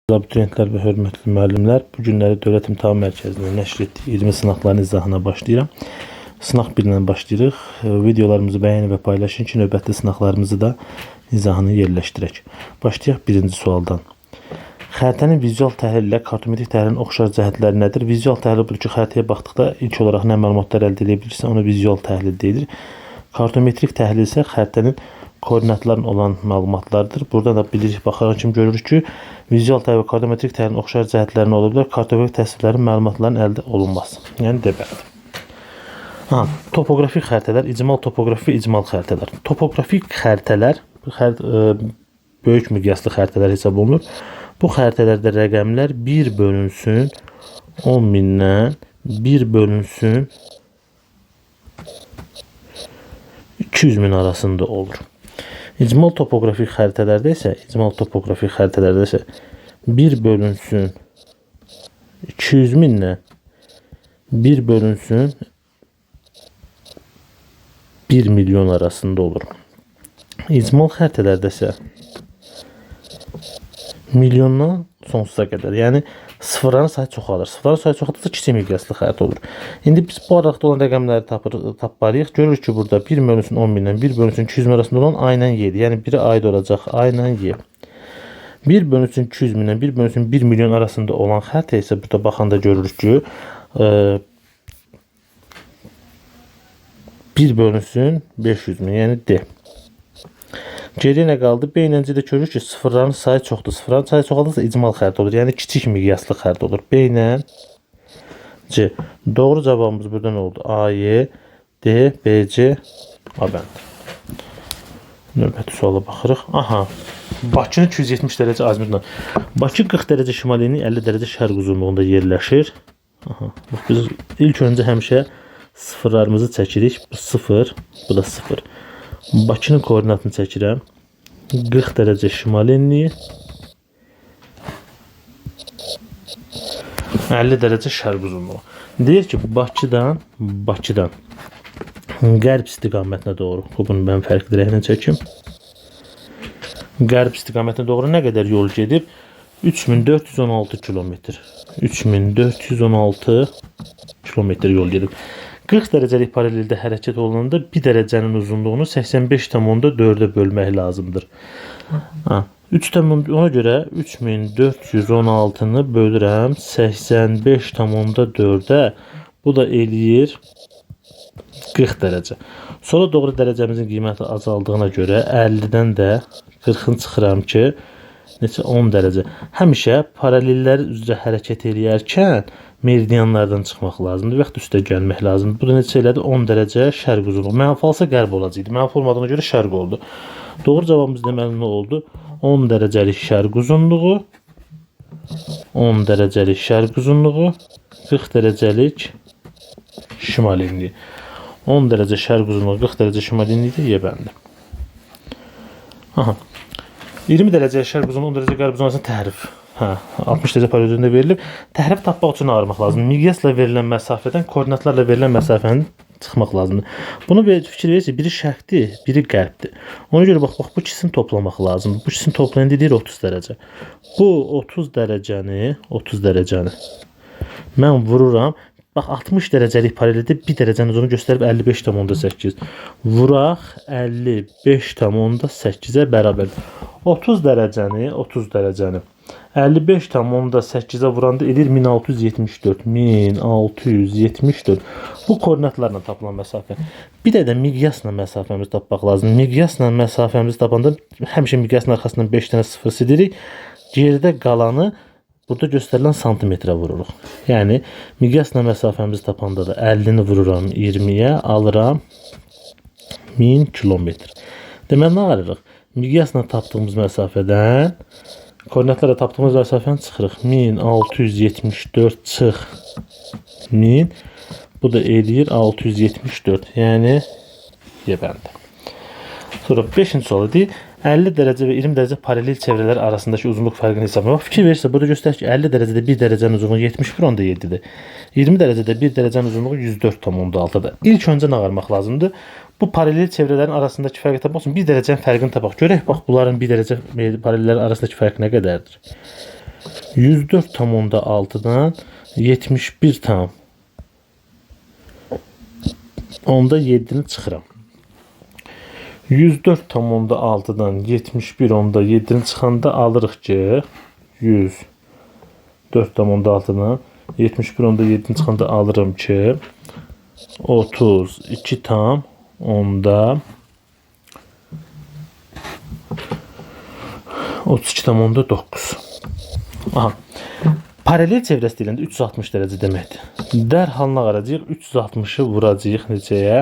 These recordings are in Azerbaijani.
Abituriyentlər və hörmətli müəllimlər, bu günləri Dövlət İmtahan Mərkəzinin nəşr etdiyi 20 sınaqların izahına başlayıram. Sınaq 1-lə başlayırıq. Videolarımızı bəyənin və paylaşın ki, növbətli sınaqlarımızı da izahını yerləşdirək. Başlayaq birinci sualdan. Xəritənin vizual təhlil ilə kartometrik təhlilin oxşar cəhətləri nədir? Vizual təhlil budur ki, xəritəyə baxdıqda ilk olaraq nə məlumatlar əldə edə bilirsən, ona vizual təhlil deyilir. Kartometrik təhlil isə xəritənin koordinatların olan məlumatlardır. Burada da bilirik, baxaraq kimi görürük ki, vizual təhlil və kartometrik təhlilin oxşar cəhətlərini ola bilər. Kartografik təsvirlərin məlumatların əldə olunması. Yəni deməlidir. Topografik xəritələr, icmal topoqrafi və icmal xəritələr. Topografik xəritələr böyük miqyaslı xəritələr hesab olunur. Bu xəritələrdə rəqəmlər 1 bölünsün 10 mindən 1 bölünsün 200 min arasında olur. İcmal topografik xəritələrdə isə 1 bölünsün 200 mindən 1 bölünsün 1 milyon arasında olur. İcmal xəritələrdə isə milyondan sonsuza qədər. Yəni sıfırların sayı çoxalır. Sıfırların sayı çoxaldıqca kiçik miqyaslı xəritə olur. İndi biz bu arada olan rəqəmləri tapmalıyıq. Görürük ki, burada 1 bölünsün 10 mindən 1 bölünsün 200 min arasında olan A ilə Y-dir. Yəni biri aid olacaq A ilə Y. 1 bölünsün 200 mindən 1 bölünsün 1 milyon arasında olan xəritə isə burada baxanda görürük ki, 1 bölünsün 500 min, yəni D. Geriyə nə qaldı? B ilə C-də görürük ki, sıfırların sayı çoxdur. Sıfırların sayı çoxaldıqca icmal xəritə olur. Yəni kiçik miqyaslı xəritə olur. B ilə C. Doğru cavabımız burada nə oldu? A, Y, D, B, C, A bəndi. Növbəti suala baxırıq. Bakının 270 dərəcə azimutla. Bakı 40 dərəcə şimal eni 50 dərəcə şərq uzunluğunda yerləşir. Biz ilk öncə həmişə sıfırlarımızı çəkirik. Bu 0, bu da 0. Bakının koordinatını çəkirəm. 40 dərəcə şimal enliyi 50 dərəcə şərq uzunluğu. Deyir ki, Bakıdan qərb istiqamətinə doğru. Bunu mən fərqli rənglə çəkim. Qərb istiqamətinə doğru nə qədər yol gedib? 3416 kilometr. 3416 kilometr yol gedib. 40 dərəcəlik paraleldə hərəkət olunanda 1 dərəcənin uzunluğunu 85,4-ə bölmək lazımdır. Ona görə 3416-nı bölürəm 85,4-ə. Bu da eləyir 40 dərəcə. Sonra doğru dərəcəmizin qiyməti azaldığına görə 50-dən də 40-ını çıxıram ki, neçə 10 dərəcə. Həmişə paralellər üzrə hərəkət eləyərkən meridianlardan çıxmaq lazımdır və yaxud üstə gəlmək lazımdır. Bu da neçə elədi? 10 dərəcə şərq uzunluğu. Mənfi alsa qərb olacaqdı. Mənfi olmadığına görə şərq oldu. Doğru cavabımız deməli nə oldu? 10 dərəcəlik şərq uzunluğu, 10 dərəcəlik şərq uzunluğu, 40 dərəcəlik şimal enliyi. 10 dərəcə şərq uzunluğu, 40 dərəcə şimal enliyi də Y bəndi. 20 dərəcə şərq uzunluğu, 10 dərəcə qərb uzunluğu təhrif. 60 dərəcə paralelində verilib. Təhrif tapmaq üçün ayırmaq lazımdır. Miqyasla verilən məsafədən koordinatlarla verilən məsafəni çıxmaq lazımdır. Bunu fikir verirsiniz, biri şərqdir, biri qərbdir. Ona görə bax bu ikisini toplamaq lazımdır. Bu ikisini toplayanda deyir 30 dərəcə. Bu 30 dərəcəni mən vururam. Bax 60 dərəcəlik paraleldə 1 dərəcənin uzunluğunu göstərib 55,8. Vuraq 55,8-ə bərabərdir. 30 dərəcəni 55,8-ə vuranda edir 1674. 1674. Bu koordinatlarla tapılan məsafə. Bir də miqyasla məsafəmizi tapmaq lazımdır. Miqyasla məsafəmizi tapanda həmişə miqyasın arxasından 5 dənə sıfır silirik. Geridə qalanı burada göstərilən santimetrə vururuq. Yəni miqyasla məsafəmizi tapanda da 50-ni vururam 20-yə, alıram 1000 kilometr. Deməli nə alırıq? Miqyasla tapdığımız məsafədən koordinatlarla tapdığımız məsafəni çıxırıq. 1674 çıx 1000. Bu da eləyir 674. Yəni Y bəndi. Sonra 5-ci sualı deyir. 50 dərəcə və 20 dərəcə paralel çevrələr arasındakı uzunluq fərqini hesablamaq. Fikir verirsə, burada göstərir ki, 50 dərəcədə 1 dərəcənin uzunluğu 71,7-dir. 20 dərəcədə 1 dərəcənin uzunluğu 104,6-dır. İlk öncə nə ayırmaq lazımdır? Bu paralel çevrələrin arasındakı fərqi tapmaq üçün 1 dərəcənin fərqini tapaq. Görək, bax, bunların 1 dərəcə paralellərin arasındakı fərq nə qədərdir? 104,6'dan 71 tam. Onda 7'ni çıxıram. 104,6'dan 71 onda 7'ni çıxanda alırıq ki 104,6'dan 71 onda 7'ni çıxanda alırım ki 32 tam onda 32,9. Aha. Paralel çevrəsi deyiləndə 360 dərəcə deməkdir. Dərhal nə qaracağıq? 360'ı vuracağıq necəyə?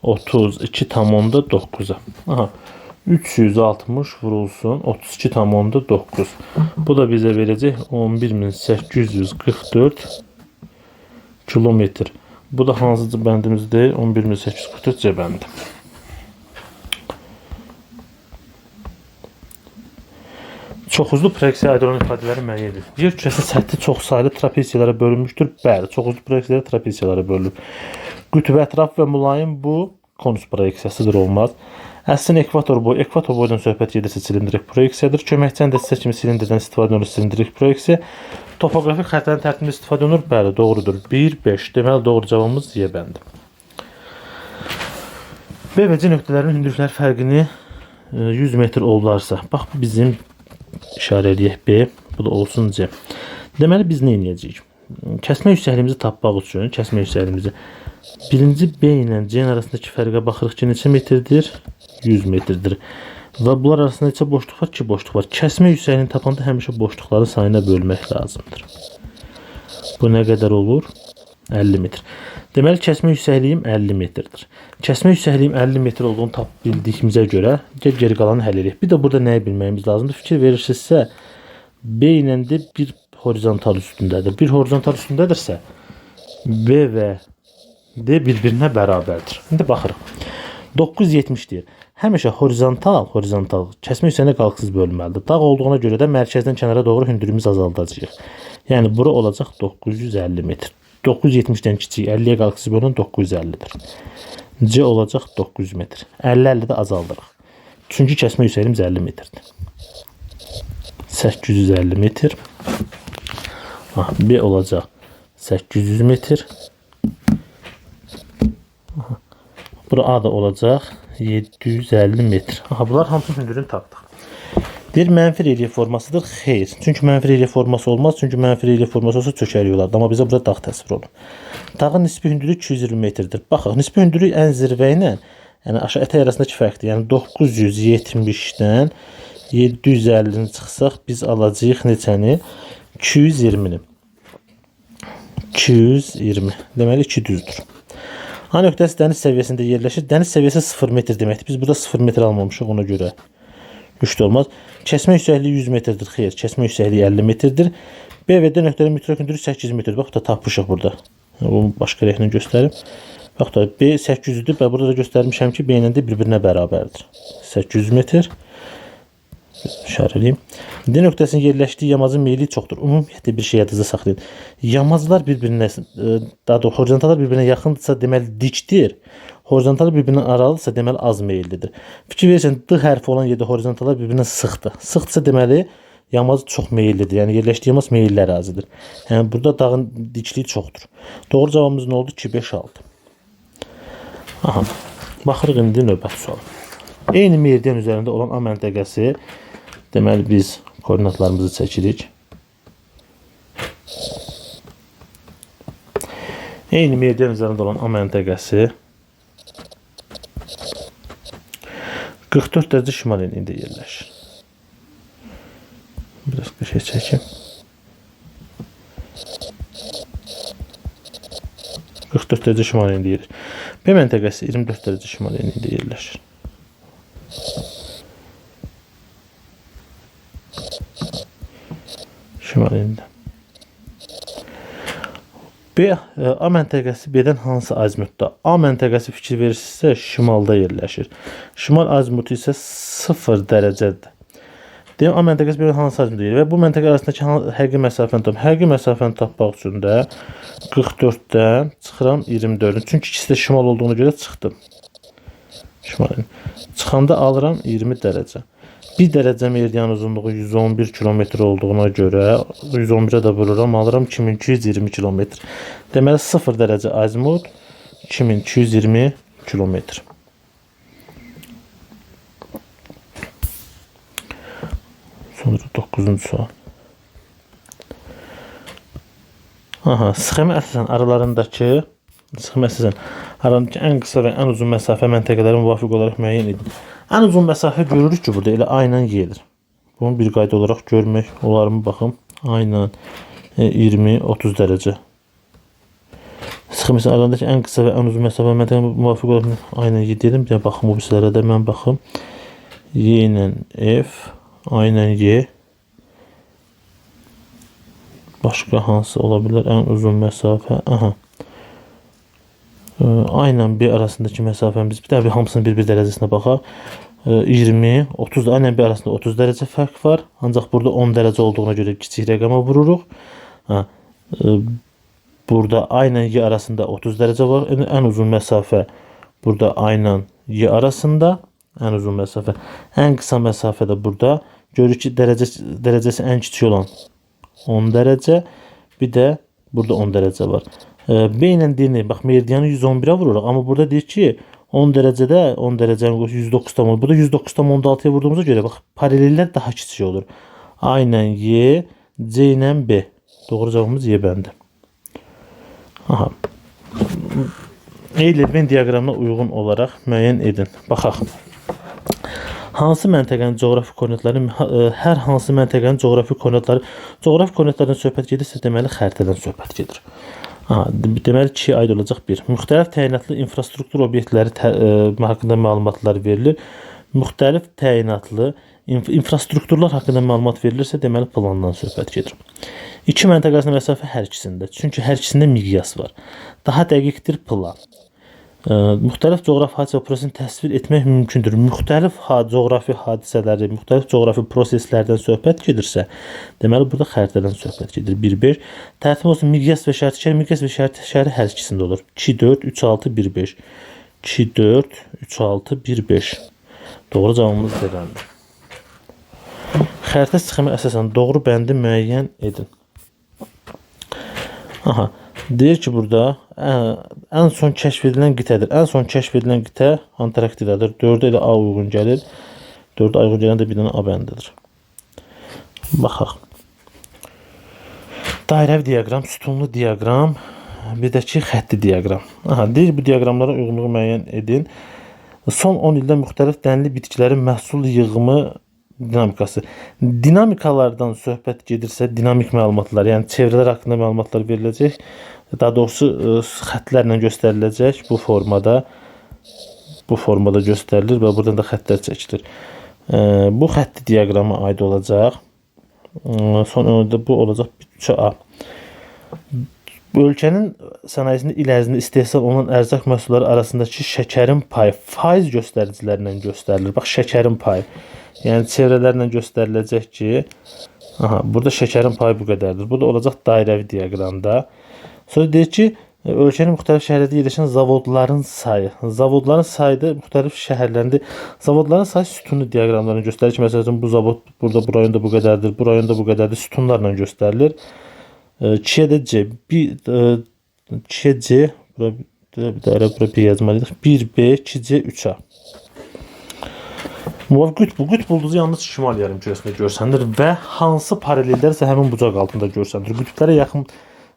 32,9'a. Aha. 360 vurulsun 32,9. Bu da bizə verəcək 11.844 kilometr. Bu da hansı bəndimizdir? 11.844 C bəndi. Çoxuzlu proyeksiya aydın ifadələri müəyyən edir. Yer kürəsi səthi çox saylı trapesiyalara bölünmüşdür. Bəli, çoxuzlu proyeksiyalar trapesiyalara bölünür. Qütbə ətraf və mülayim bu konus proyeksiyasıdır, olmaz. Əslin ekvator boydan söhbət gedirsə silindrik proyeksiyadır. Köməkçən dəstə kimi silindirdən istifadə olunur silindrik proyeksiya. Topografik xəritələrin tərtibində istifadə olunur. Bəli, doğrudur. 1, 5. Deməli, doğru cavabımız Y bəndi. B və C nöqtələrinin hündürlüklər fərqini 100 metr oldularsa, bax bizim işarə eləyək B, bu da olsun C. Deməli biz nə edəcəyik? Kəsmə yüksəkliyimizi tapmaq üçün kəsmə yüksəkliyimizi birinci B ilə C arasındakı fərqə baxırıq ki, neçə metrdir? 100 metrdir. Və bunlar arasında neçə boşluq var? 2 boşluq var. Kəsmə yüksəkliyini tapanda həmişə boşluqların sayına bölmək lazımdır. Bu nə qədər olur? 50 metr. Deməli kəsmə yüksəkliyim 50 metrdir. Kəsmə yüksəkliyim 50 metr olduğunu tap bildiyimizə görə geri qalanı həll edək. Bir də burada nəyi bilməyimiz lazımdır? Fikir verirsinizsə B ilə də bir horizontal üstündədir. Bir horizontal üstündədirsə B və D bir-birinə bərabərdir. İndi baxırıq. 970 deyir. Həmişə horizontal kəsmə yüksəkliyinə qalxısız bölünməlidir. Dağ olduğuna görə də mərkəzdən kənara doğru hündürlüyümüzü azaldacağıq. Yəni bura olacaq 950 metr. 970'dən kiçik 50'yə qalxısız bölünən 950'dir. C olacaq 900 metr. 50-50 də azaldırıq. Çünki kəsmə yüksəkliyimiz 50 metrdir. 850 metr. B olacaq 800 metr. Bura A da olacaq 750 metr. Bunlar hamısının hündürlüyünü tapdıq. Deyir mənfi relyef formasıdır. Xeyr. Çünki mənfi relyef forması olmaz. Çünki mənfi relyef forması olsa çökərik olardı. Amma bizə burada dağ təsvir olunur. Dağın nisbi hündürlüyü 220 metrdir. Baxaq, nisbi hündürlük ən zirvə ilə yəni aşağı ətək arasındakı fərqdir. Yəni 970'dən 750'ni çıxsaq biz alacağıq neçəni? 220'ni. 220. Deməli 2 düzdür. A nöqtəsi dəniz səviyyəsində yerləşir. Dəniz səviyyəsi 0 metr deməkdir. Biz burada 0 metr almamışıq ona görə. 3 də olmaz. Kəsmə yüksəkliyi 100 metrdir. Xeyr, kəsmə yüksəkliyi 50 metrdir. B və D nöqtələrinin mütləq hündürlüyü 8 metrdir. Bax, da tapmışıq burada. Bunu başqa rənglə göstərim. Bax da B 800'dür. Və burada da göstərmişəm ki, B ilə D bir-birinə bərabərdir. 800 metr. İşarəliyim. D nöqtəsinin yerləşdiyi yamacın meyilliyi çoxdur. Ümumiyyətlə bir şey yadınızda saxlayın. Yamaclar bir-birinə, daha doğrusu horizontallar bir-birinə yaxındırsa deməli dikdir. Horizontallar bir-birindən aralıdırsa deməli az meyillidir. Fikir verirsən D hərfi olan yerdə horizontallar bir-birinə sıxdır. Sıxdırsa deməli yamacı çox meyillidir. Yəni yerləşdiyi yamac meyilli ərazidir. Yəni burada dağın dikliyi çoxdur. Doğru cavabımız nə oldu? 2, 5, 6. Aha. Baxırıq indi növbəti sual. Eyni meridian üzərində olan A məntəqəsi, deməli biz koordinatlarımızı çəkirik. Eyni meridian üzərində olan A məntəqəsi 44 dərəcə şimal enliyində yerləşir. Biraz bir şey çəkim. 44 dərəcə şimal enliyində yerləşir. B məntəqəsi 24 dərəcə şimal enliyində yerləşir. Şimal enliyində. B, A məntəqəsi B-dən hansı azimutda? A məntəqəsi fikir verirsinizsə şimalda yerləşir. Şimal azimutu isə 0 dərəcədir. Deyəm, A məntəqəsi B-dən hansı azimutda yerləşir? Və bu məntəqə arasındakı həqiqi məsafəni tapmaq. Həqiqi məsafəni tapmaq üçün də 44'dən çıxıram 24'ün. Çünki ikisi də şimal olduğuna görə çıxdım. Şimal. Çıxanda alıram 20 dərəcə. 1 dərəcə meridian uzunluğu 111 kilometr olduğuna görə 111-ə də bölürəm, alıram 2220 kilometr. Deməli 0 dərəcə azimut 2220 kilometr. Sonra 9-cu sual. Aha, sxemə əsasən aralarındakı ən qısa və ən uzun məsafə məntəqələri müvafiq olaraq müəyyən edin. Ən uzun məsafə görürük ki, burada elə A ilə Y edir. Bunu bir qayda olaraq görmək olar mı? Baxım. A ilə 20-30 dərəcə. Sxeməsin aralarındakı ən qısa və ən uzun məsafə məntəqələri müvafiq olaraq A ilə Y dedim. Bir baxım bu birisilərə də mən baxım. Y ilə F, A ilə Y. Başqa hansı ola bilər? Ən uzun məsafə. Aha. A ilə B arasındakı məsafəmiz, bir də hamısının bir dərəcəsinə baxaq. 20, 30 A ilə B arasında 30 dərəcə fərq var. Ancaq burada 10 dərəcə olduğuna görə kiçik rəqəmə vururuq. Burada A ilə Y arasında 30 dərəcə var. Ən uzun məsafə burada A ilə Y arasında. Ən uzun məsafə. Ən qısa məsafə də burada. Görürük ki, dərəcəsi ən kiçik olan 10 dərəcə. Bir də burada 10 dərəcə var. B ilə D-ni, bax, meridianı 111-ə vururuq. Amma burada deyir ki, 10 dərəcədə 10 dərəcənin 109,6. Burada 109,6-ya vurduğumuza görə, bax, paralellər daha kiçik olur. A ilə Y, C ilə B. Doğru cavabımız Y bəndi. Aha. E ilə B diaqramına uyğun olaraq müəyyən edin. Baxaq. Hansı məntəqənin coğrafi koordinatları, hər hansı məntəqənin coğrafi koordinatlardan söhbət gedirsə, deməli xəritədən söhbət gedir. Deməli 2 aid olacaq 1. Müxtəlif təyinatlı infrastruktur obyektləri haqqında məlumatlar verilir. Müxtəlif təyinatlı infrastrukturlar haqqında məlumat verilirsə, deməli plandan söhbət gedir. 2 məntəqə arasında məsafə hər ikisində. Çünki hər ikisində miqyas var. Daha dəqiqdir plan. Müxtəlif coğrafi hadisə prosesini təsvir etmək mümkündür. Müxtəlif coğrafi hadisələri, müxtəlif coğrafi proseslərdən söhbət gedirsə, deməli burada xəritədən söhbət gedir. 1-5. Tərtib olsun miqyas və şərti şəhəri, miqyas və şərti şəhəri hər ikisində olur. 2-4, 3-6, 1-5. 2-4, 3-6, 1-5. Doğru cavabımız verəndir. Xəritə sxemi əsasən doğru bəndi müəyyən edin. Aha. Deyir ki, burada ən son kəşf edilən qitədir. Ən son kəşf edilən qitə Antarktidadır. 4-ə elə A uyğun gəlir. 4-ə uyğun gələn də bir dənə A bəndidir. Baxaq. Dairəvi diaqram, sütunlu diaqram, bir də ki, xətti diaqram. Aha, deyir bu diaqramlara uyğunluğu müəyyən edin. Son 10 ildə müxtəlif dənli bitkilərin məhsul yığımı dinamikası. Dinamikalardan söhbət gedirsə, dinamik məlumatlar, yəni çevrələr haqqında məlumatlar veriləcək. Daha doğrusu xətlərlə göstəriləcək bu formada. Bu formada göstərilir və buradan da xətlər çəkilir. Bu xətti diaqrama aid olacaq. Son önündə bu olacaq 3A. Ölkənin sənayesində il ərzində istehsal olunan ərzaq məhsulları arasındakı şəkərin payı faiz göstəricilərlə göstərilir. Bax, şəkərin payı. Yəni çevrələrlə göstəriləcək ki, aha, burada şəkərin payı bu qədərdir. Bu da olacaq dairəvi diaqramda. Sonra deyir ki, ölkənin müxtəlif şəhərlərdə yerləşən zavodların sayı. Zavodların sayı da müxtəlif şəhərlərində zavodların sayı sütunlu diaqramlarla göstərir ki, məsələn bu zavod burada bu rayonda bu qədərdir, bu rayonda bu qədərdir, sütunlarla göstərilir. 2-yə də C, 2-yə C, bura bir yazmalıyıq. 1B, 2C, 3A. Qütb ulduzu yalnız şimal yarımkürəsində görsənilir və hansı paralellərsə həmin bucaq altında görsənilir. Qütblərə yaxın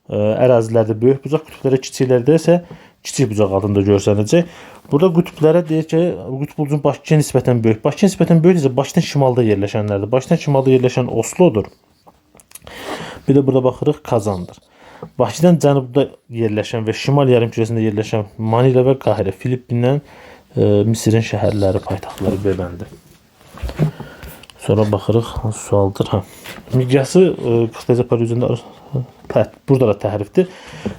ərazilərdə böyük bucaq, qütblərə kiçiklərdə isə kiçik bucaq altında görsənəcək. Burada qütblərə deyir ki, qütb ulducunun Bakıya nisbətən böyük. Bakıya nisbətən böyük isə Bakıdan şimalda yerləşənlərdir. Bakıdan şimalda yerləşən Oslodur. Bir də burada baxırıq Kazandır. Bakıdan cənubda yerləşən və şimal yarımkürəsində yerləşən Manila və Qahirə, Filippindən Misirin şəhərləri, paytaxtları beləndi. Sonra baxırıq hansı sualdır. Miqyası 40 dərəcə par üzərində burada da təhrifdir.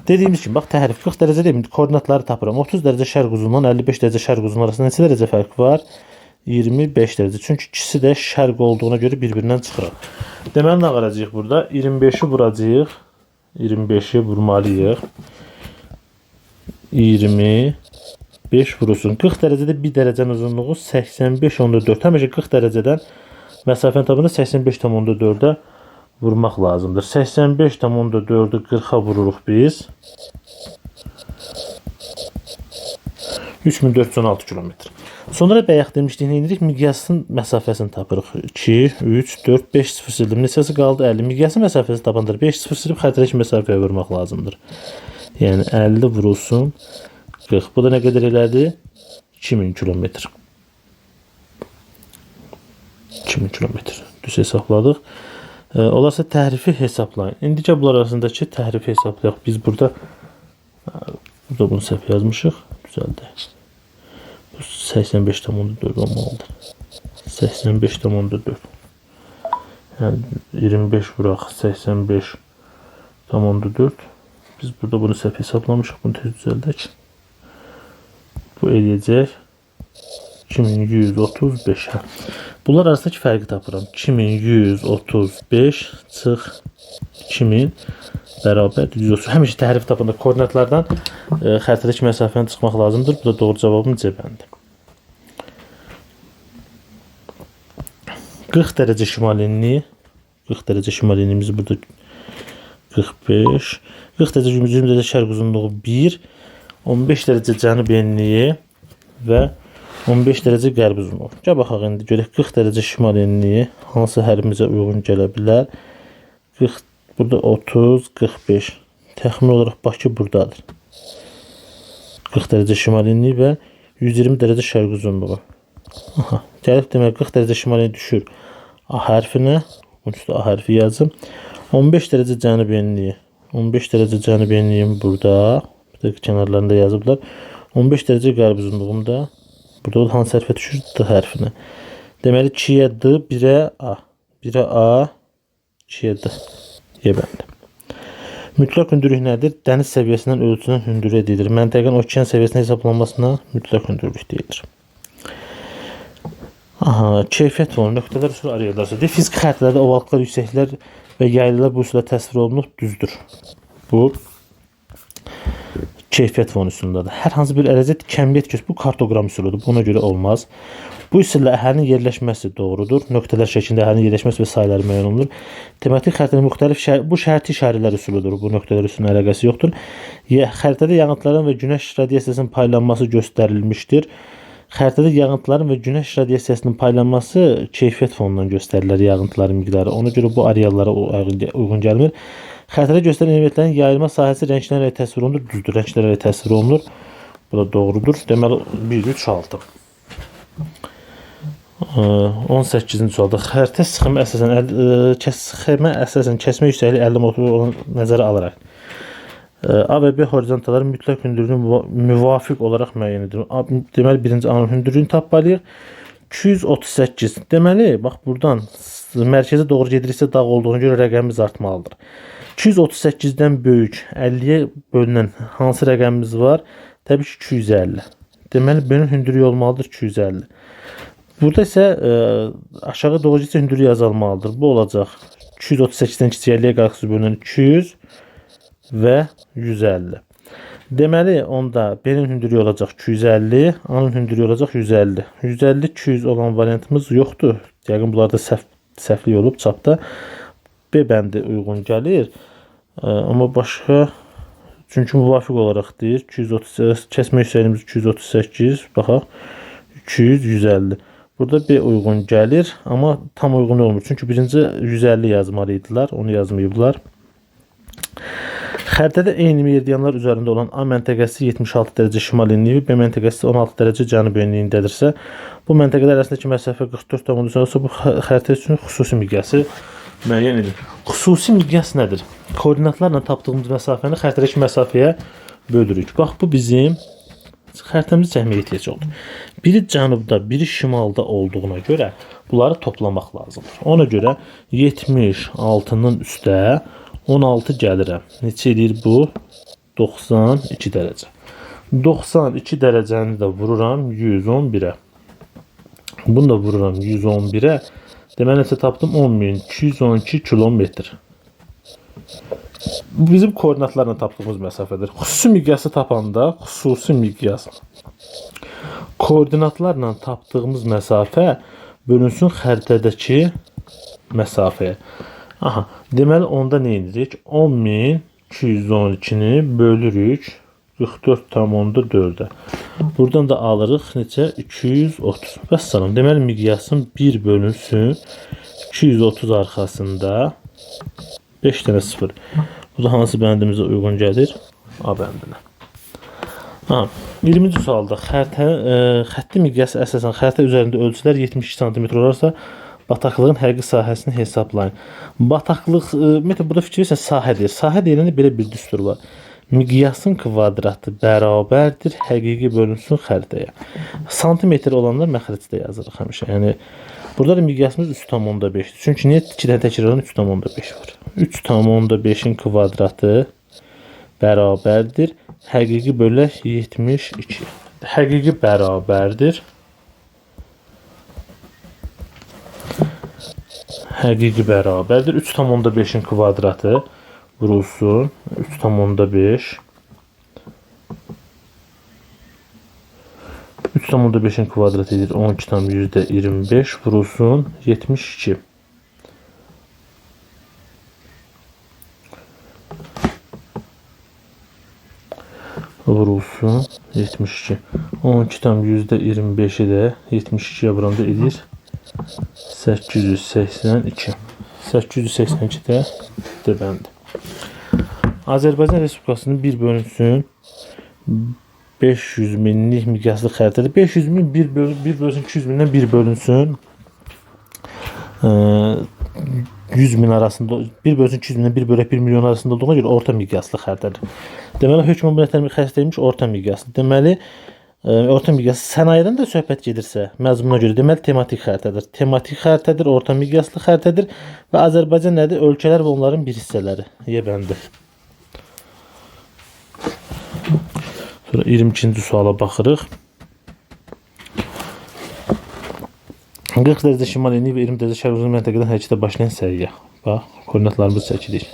Dediyimiz kimi, bax, təhrif 40 dərəcə deyim, koordinatları tapıram. 30 dərəcə şərq uzunluğundan 55 dərəcə şərq uzunluğu arasında neçə dərəcə fərq var? 25 dərəcə. Çünki ikisi də şərq olduğuna görə bir-birindən çıxır. Deməli, nə qalacaq burada? 25-i vuracağıq. 25-i vurmalıyıq. 25 vurulsun. 40 dərəcədə 1 dərəcənin uzunluğu 85,4. Həmişə 40 dərəcədən Məsafəni tapanda 85,4-ə vurmaq lazımdır. 85,4-ü 40-a vururuq biz. 3416 kilometr. Sonra bayaq demişdik, nə edirik? Miqyasın məsafəsini tapırıq. 2, 3, 4, 5 0 sildim. Neçəsi qaldı? 50. Miqyasın məsafəsi tapandır. 5 0 silib xəritədəki məsafəyə vurmaq lazımdır. Yəni 50 vurulsun 40. Bu da nə qədər elədi? 2000 kilometr. 2000 kilometr. Düz hesabladıq. Olarsa təhrifi hesablayın. İndicə bunlar arasındakı təhrifi hesablayaq. Biz burada bunu səhv yazmışıq. Düzəldək. 85,4 olmalıdır. 85,4. Yəni 25 vuraq 85,4. Biz burada bunu səhv hesablamışıq. Bunu tez düzəldək. Bu eləyəcək 2135. Bunlar arasındakı fərqi tapıram. 2135 çıx 2000 bərabər 130. Həmişə təhrif tapanda koordinatlardan xəritədəki məsafəni çıxmaq lazımdır. Bu da doğru cavabım C bəndi. 40 dərəcə şimal enliyi. 40 dərəcə şimal enliyimiz burada 45. 40 dərəcə 20 dərəcə şərq uzunluğu 1. 15 dərəcə cənub enliyi və 15 dərəcə qərb uzunluğu. Gəl baxaq indi görək 40 dərəcə şimal enliyi hansı hərimizə uyğun gələ bilər. 40 burada 30, 45. Təxmini olaraq Bakı buradadır. 40 dərəcə şimal enliyi və 120 dərəcə şərq uzunluğu. Aha, gəlib demək 40 dərəcə şimal enliyi düşür A hərfinə. Bunun üstə A hərfi yazım. 15 dərəcə cənub enliyi. 15 dərəcə cənub enliyim burada. Burada kənarlarında yazıblar. 15 dərəcə qərb uzunluğumda. Burada hansı hərfə düşür? D hərfinə. Deməli 2-yə D, 1-ə A. 1-ə A, 2-yə D. Y bəndi. Mütləq hündürlük nədir? Dəniz səviyyəsindən ölçülən hündürlük edilir. Məntəqənin okean səviyyəsində hesablanmasına mütləq hündürlük deyilir. Aha, keyfiyyət fonu, nöqtələr üsulu arayırlarsa. Fiziki xəritələrdə ovalıqlar, yüksəklər və yaylılar bu üsulə təsvir olunub, düzdür. Bu keyfiyyət fonu üsulundadır. Hər hansı bir ərazidə kəmiyyət göstərir. Bu kartoqram üsuludur. Buna görə olmaz. Bu üsulla əhalinin yerləşməsi doğrudur. Nöqtələr şəklində əhalinin yerləşməsi və sayıları müəyyən olunur. Tematik xəritənin müxtəlif bu şərti işarələr üsuludur. Bu nöqtələr üsulunun əlaqəsi yoxdur. Xəritədə yağıntıların və günəş radiasiyasının paylanması göstərilmişdir. Xəritədə yağıntıların və günəş radiasiyasının paylanması keyfiyyət fonundan göstərilir, yağıntıların miqdarı. Ona görə bu areallara uyğun gəlmir. Xəritədə göstərilən elementlərin yayılma sahəsi rənglərlə təsvir olunur, düzdür, rənglərlə təsvir olunur. Bu da doğrudur. Deməli 1, 3, 6. 18-ci sualda xəritə sxemə əsasən kəsmə yüksəkliyi 50 metr olan nəzərə alaraq A və B horizontalların mütləq hündürlüyünü müvafiq olaraq müəyyən edilir. Deməli birinci A-nın hündürlüyünü tapmalıyıq. 238. Deməli bax buradan mərkəzə doğru gediriksə dağ olduğuna görə rəqəmimiz artmalıdır. 238-dən böyük 50-yə bölünən hansı rəqəmimiz var? Təbii ki 250. Deməli B-nin hündürlüyü olmalıdır 250. Burada isə aşağı doğru getsə hündürlüyü azalmalıdır. Bu olacaq 238-dən kiçik 50-yə qalxısı bölünən 200 və 150. Deməli onda B-nin hündürlüyü olacaq 250, A-nın hündürlüyü olacaq 150. 150-200 olan variantımız yoxdur. Yəqin bunlarda səhvlik olub çapda. B bəndi uyğun gəlir. Amma başqa çünki müvafiq olaraq deyir 230 kəsmə yüksəkliyimiz 238, baxaq 200 150. Burada B uyğun gəlir, amma tam uyğun olmur. Çünki birinci 150 yazmalıydılar, onu yazmayıblar. Xəritədə eyni meridianlar üzərində olan A məntəqəsi 76 dərəcə şimal enliyi, B məntəqəsi 16 dərəcə cənub enliyindədirsə, bu məntəqələr arasındakı məsafə 44,3 olsa, bu xəritə üçün xüsusi miqyası müəyyən edilir. Xüsusi miqyas nədir? Koordinatlarla tapdığımız məsafəni xəritədəki məsafəyə bölürük. Bax, bu bizim xəritəmizi çəkməyə ehtiyac oldu. Biri cənubda, biri şimalda olduğuna görə bunları toplamaq lazımdır. Ona görə 76-nın üstə 16 gəlirəm. Neçə edir bu? 92 dərəcə. 92 dərəcəni də vururam 111-ə. Bunu da vururam 111-ə. Deməli neçə tapdım? 10.212 kilometr. Bu bizim koordinatlarla tapdığımız məsafədir. Xüsusi miqyası tapanda, xüsusi miqyas koordinatlarla tapdığımız məsafə bölünsün xəritədəki məsafəyə. Aha, deməli onda nə edirik? 10.212-ni bölürük 44,4-ə. Buradan da alırıq neçə? 230. Vəssalam. Deməli miqyasın 1 bölünsün 230 arxasında 5 dənə 0. Bu da hansı bəndimizə uyğun gəlir? A bəndinə. 20-ci sualda xətti miqyası əsasən xəritə üzərində ölçülər 72 sm olarsa bataqlığın həqiqi sahəsini hesablayın. Bataqlıq ümumiyyətlə burada fikir verirsən sahə deyir. Sahə deyiləndə belə bir düstur var. Miqyasın kvadratı bərabərdir həqiqi bölünsün xəritəyə. Santimetr olanlar məxrəcdə yazırıq həmişə. Yəni burada da miqyasımız 3,5-dir. Çünki niyə 2 dənə təkrardan 3,5 var. 3,5-in kvadratı bərabərdir həqiqi bölək 72. Həqiqi bərabərdir. Həqiqi bərabərdir. 3,5-in kvadratı vurulsun. 3,5. 3,5-in kvadratı edir 12,25 vurulsun 72. Vurulsun 72. 12,25-i də 72-yə vuranda edir 882. 882 də bəndi. Azərbaycan Respublikasının bir bölünsün 500 minlik miqyaslı xəritədir. 500 min 1 bölünsün 200 mindən 1 bölünsün 100 min arasında 1 bölünsün 200 mindən 1 bölək 1 milyon arasında olduğuna görə orta miqyaslı xəritədir. Deməli hökmən bu nətər xəritəymiş orta miqyaslı. Deməli orta miqyaslı sənayedən də söhbət gedirsə məzmununa görə deməli tematik xəritədir. Tematik xəritədir, orta miqyaslı xəritədir və Azərbaycan nədir? Ölkələr və onların bir hissələri. Yebəndi. Sonra 22-ci suala baxırıq. 40 dərəcə şimal enli və 20 dərəcə şərq uzun məntəqədən hərəkətə başlayan səyyah. Bax, koordinatlarımız çəkilir.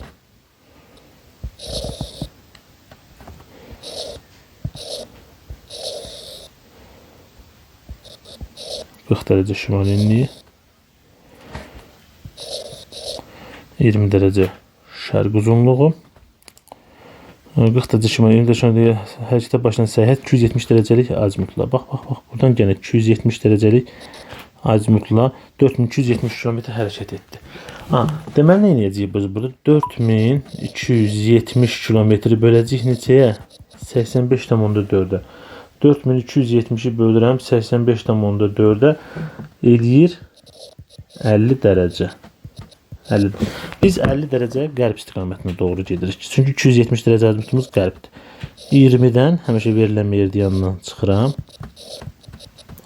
Dərəcə şimal enli 20 dərəcə şərq uzunluğu 40 dərəcə şimal 20 dərəcə hərəkətə başlayan səyyahət 270 dərəcəlik azimutla. Bax, buradan yenə 270 dərəcəlik azimutla 4270 km hərəkət etdi. Deməli nə edəcəyik biz burada? 4270 km böləcəyik neçəyə? 85,4-ə. 4270-i bölürəm 85,4-ə eləyir 50 dərəcə. 50. Biz 50 dərəcə qərb istiqamətinə doğru gedirik. Çünki 270 dərəcə azimutumuz qərbdir. 20-dən həmişə verilən meridiandan çıxıram.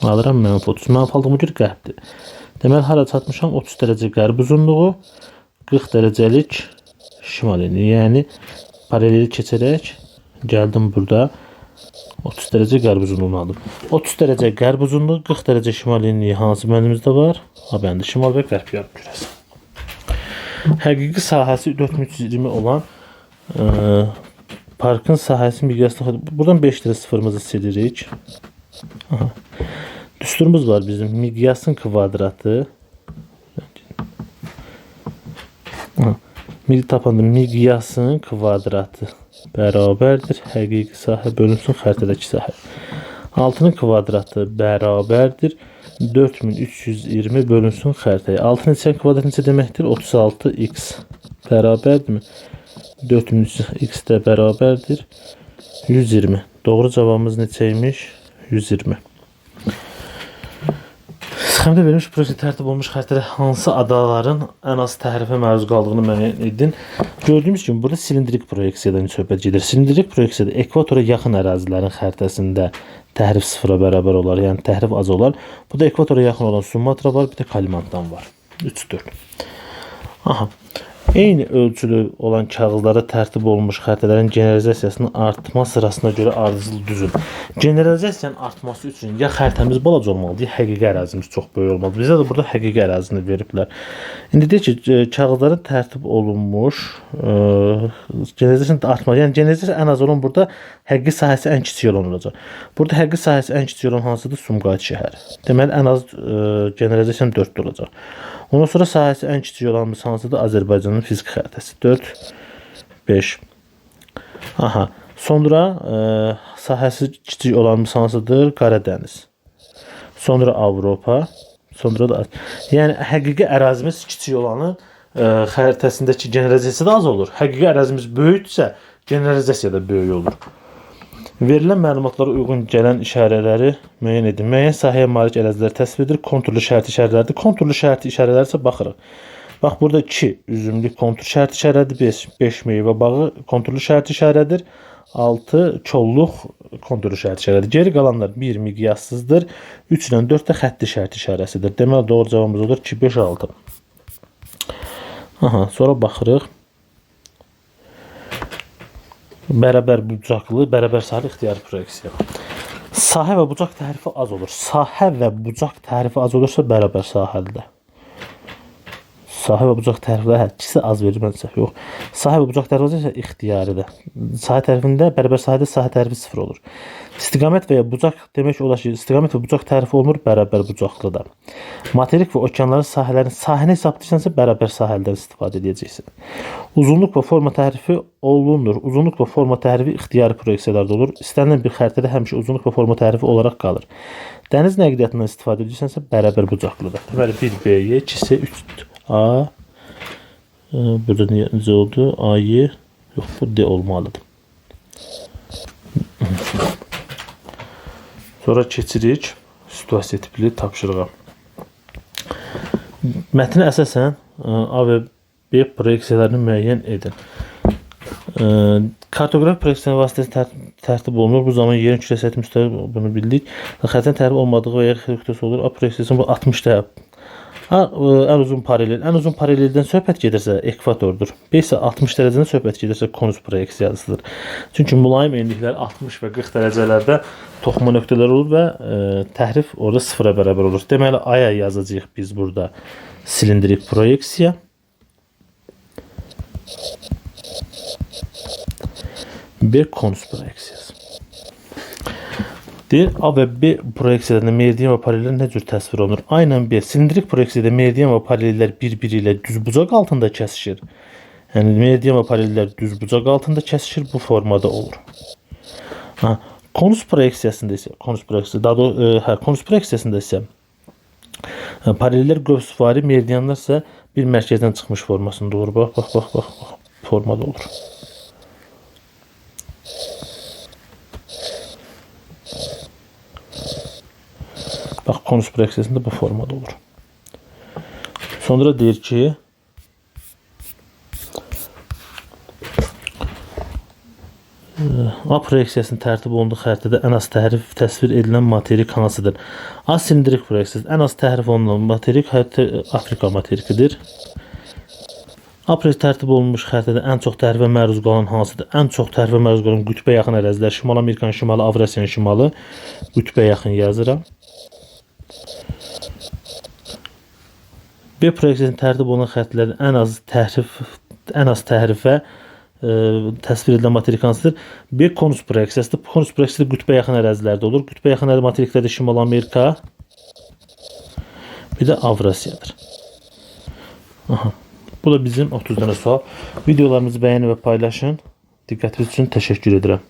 Alıram mənfi 30. Mənfi aldığıma görə qərbdir. Deməli hara çatmışam? 30 dərəcə qərb uzunluğu, 40 dərəcəlik şimal enli. Yəni paraleli keçərək gəldim burada 30 dərəcə qərb uzunluğunu aldım. 30 dərəcə qərb uzunluğu, 40 dərəcə şimal enliyi hansı bəndimizdə var? A bəndi şimal və qərb yarımkürəsi. Həqiqi sahəsi 4320 olan parkın sahəsi miqyaslı. Buradan 5 dərəcə sıfırımızı silirik. Düsturumuz var bizim. Miqyasın kvadratı. Tapandım. Miqyasın kvadratı bərabərdir həqiqi sahə bölünsün xəritədəki sahə. 6-nın kvadratı bərabərdir 4320 bölünsün xəritəyə. 6-nın neçə kvadrat neçə deməkdir? 36x bərabərdirmi? 4300x də bərabərdir 120. Doğru cavabımız neçəymiş? 120. Sıxamda verilmiş proyektə tərtib olmuş xəritədə hansı adaların ən az təhrifə məruz qaldığını müəyyən edin. Gördüyümüz kimi burada silindrik proyeksiyadan söhbət gedir. Silindrik proyeksiyada ekvatora yaxın ərazilərin xəritəsində təhrif sıfıra bərabər olar, yəni təhrif az olar. Bu da ekvatora yaxın olan Sumatra var, bir də Kalimantan var. 3-4. Eyni ölçülü olan kağızlara tərtib olunmuş xəritələrin generalizasiyasının artma sırasına görə ardıcıl düzün. Generalizasiyanın artması üçün ya xəritəmiz balaca olmalıdır, ya həqiqi ərazimiz çox böyük olmalıdır. Bizə də burada həqiqi ərazini veriblər. İndi deyək ki, kağızların tərtib olunmuş generalizasiyanın artma, yəni generalizasiya ən az olan burada həqiqi sahəsi ən kiçik olan olacaq. Burada həqiqi sahəsi ən kiçik olan hansıdır? Sumqayıt şəhəri. Deməli ən az generalizasiyanın 4 olacaq. Ondan sonra sahəsi ən kiçik olanımız hansıdır? Azərbaycanın fiziki xəritəsi. 4, 5. Aha. Sonra sahəsi kiçik olanımız hansıdır? Qaradəniz. Sonra Avropa. Sonra da yəni həqiqi ərazimiz kiçik olanın xəritəsindəki generalizasiya da az olur. Həqiqi ərazimiz böyüksə generalizasiya da böyük olur. Verilən məlumatlara uyğun gələn işarələri müəyyən edin. Müəyyən sahəyə malik ərazilər təsvir edilir. Konturlu şərti işarələrdir. Konturlu şərti işarələri isə baxırıq. Bax, burada 2 üzümlük kontur şərti işarədir. 5 meyvə bağı konturlu şərti işarədir. 6 kolluq konturlu şərti işarədir. Geri qalanlar 1 miqyassızdır. 3 ilə 4 də xətti şərti işarəsidir. Deməli, doğru cavabımız olur 2, 5, 6. Aha, sonra baxırıq. Bərabər bucaqlı, bərabər sahəli ixtiyari proyeksiya. Sahə və bucaq tərifi az olur. Sahə və bucaq tərifi az olursa bərabər sahəlidir. Sahə və bucaq tərifləri ikisi az verir məncə. Yox. Sahə və bucaq tərifi isə ixtiyaridir. Sahə tərifində bərabər sahədə sahə tərifi 0 olur. İstiqamət və ya bucaq demək olar ki, istiqamət və bucaq tərifi olmur, bərabər bucaqlıdır. Materik və okeanların sahəni hesablayırsansa bərabər sahələrdən istifadə edəcəksən. Uzunluq və forma tərifi olunur. Uzunluq və forma tərifi ixtiyari proyeksiyalarda olur. İstənilən bir xəritədə həmişə uzunluq və forma tərifi olaraq qalır. Dəniz nəqliyyatından istifadə edirsənsə bərabər bucaqlıdır. Deməli 1B-yə, 2C, 3A. Burada necə oldu? A-yə. Yox, bu D olmalıdır. Sonra keçirik situasiya tipli tapşırığa. Mətni əsasən A və B proyeksiyalarını müəyyən edin. Kartoqrafi proyeksiyanın vasitəsilə tərtib olunur. Bu zaman yerin kütle səthi müstəvi bunu bildik. Xəritənin tərtib olmadığı və ya xəritəsi olur. A proyeksiyasının 60 dərəcə. Ən uzun paralel. Ən uzun paraleldən söhbət gedirsə ekvatordur. B isə 60 dərəcədən söhbət gedirsə konus proyeksiyasıdır. Çünki mülayim enliklər 60 və 40 dərəcələrdə toxunma nöqtələri olur və təhrif orada 0-a bərabər olur. Deməli A-ya yazacağıq biz burada silindrik proyeksiya. B konus proyeksiyası. Deyir, A və B proyeksiyalarında meridian və paralellər nə cür təsvir olunur? A ilə B, silindrik proyeksiyada meridian və paralellər bir-biri ilə düzbucaq altında kəsişir. Yəni, meridian və paralellər düzbucaq altında kəsişir, bu formada olur. Konus proyeksiyasında isə, konus proyeksiyasında isə paralellər qövsvari, meridianlar isə bir mərkəzdən çıxmış formasında olur. Bax, formada olur. Bax, konus proyeksiyasında bu formada olur. Sonra deyir ki, A proyeksiyasının tərtib olunduğu xəritədə ən az təsvir edilən materik hansıdır? A silindrik proyeksiyası ən az təhrif olunan materik Afrika materikidir. A proyeksiyası tərtib olunmuş xəritədə ən çox təhrifə məruz qalan hansıdır? Ən çox tərifə məruz qalan qütbə yaxın ərazilər, Şimal Amerikanın şimalı, Avrasiyanın şimalı, qütbə yaxın yazıram. B proyeksiyasının tərtib olunan xəritələrin ən az təhrifə təsvir edilən materik hansıdır? B konus proyeksiyasıdır. Konus proyeksiyası qütbə yaxın ərazilərdə olur. Qütbə yaxın materiklərdə Şimal Amerika, bir də Avrasiyadır. Bu da bizim 30 dənə sual. Videolarımızı bəyənin və paylaşın. Diqqətiniz üçün təşəkkür edirəm.